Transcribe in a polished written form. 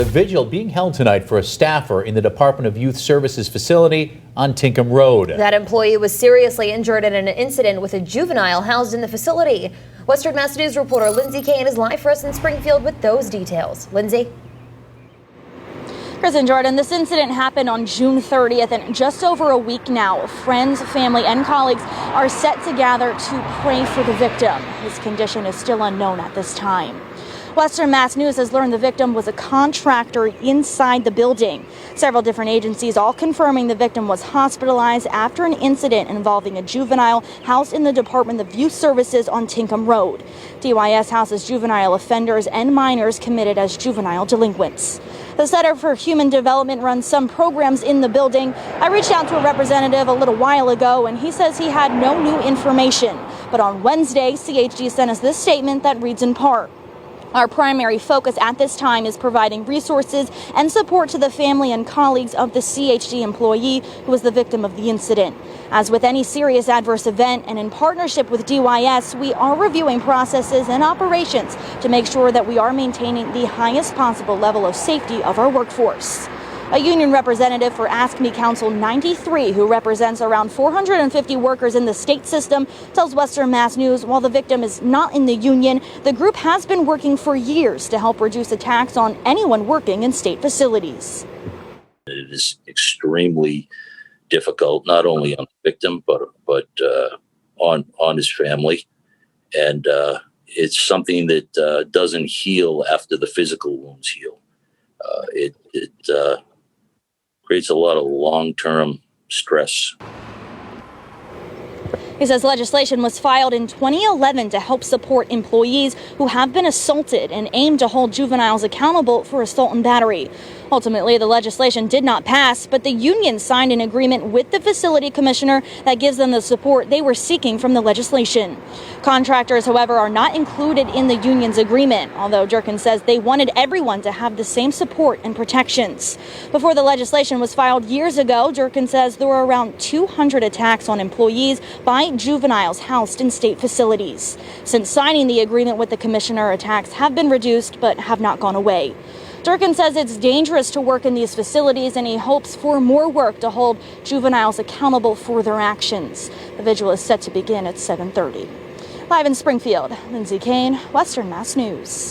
The vigil being held tonight for a staffer in the Department of Youth Services facility on Tinkham Road. That employee was seriously injured in an incident with a juvenile housed in the facility. Western Mass News reporter Lindsay Kane is live for us in Springfield with those details. Lindsay? Chris and Jordan, this incident happened on June 30th, and just over a week now, friends, family, and colleagues are set to gather to pray for the victim. His condition is still unknown at this time. Western Mass News has learned the victim was a contractor inside the building. Several different agencies all confirming the victim was hospitalized after an incident involving a juvenile housed in the Department of Youth Services on Tinkham Road. DYS houses juvenile offenders and minors committed as juvenile delinquents. The Center for Human Development runs some programs in the building. I reached out to a representative a little while ago, and he says he had no new information. But on Wednesday, CHD sent us this statement that reads in part: "Our primary focus at this time is providing resources and support to the family and colleagues of the CHD employee who was the victim of the incident. As with any serious adverse event, and in partnership with DYS, we are reviewing processes and operations to make sure that we are maintaining the highest possible level of safety of our workforce." A union representative for Ask Me Council 93, who represents around 450 workers in the state system, tells Western Mass News while the victim is not in the union, the group has been working for years to help reduce attacks on anyone working in state facilities. It is extremely difficult, not only on the victim, but on his family. And it's something that doesn't heal after the physical wounds heal. It creates a lot of long-term stress. He says legislation was filed in 2011 to help support employees who have been assaulted and aimed to hold juveniles accountable for assault and battery. Ultimately, the legislation did not pass, but the union signed an agreement with the facility commissioner that gives them the support they were seeking from the legislation. Contractors, however, are not included in the union's agreement, although Durkin says they wanted everyone to have the same support and protections. Before the legislation was filed years ago, Durkin says there were around 200 attacks on employees by juveniles housed in state facilities. Since signing the agreement with the commissioner, attacks have been reduced but have not gone away. Durkin says it's dangerous to work in these facilities, and he hopes for more work to hold juveniles accountable for their actions. The vigil is set to begin at 7:30. Live in Springfield, Lindsay Kane, Western Mass News.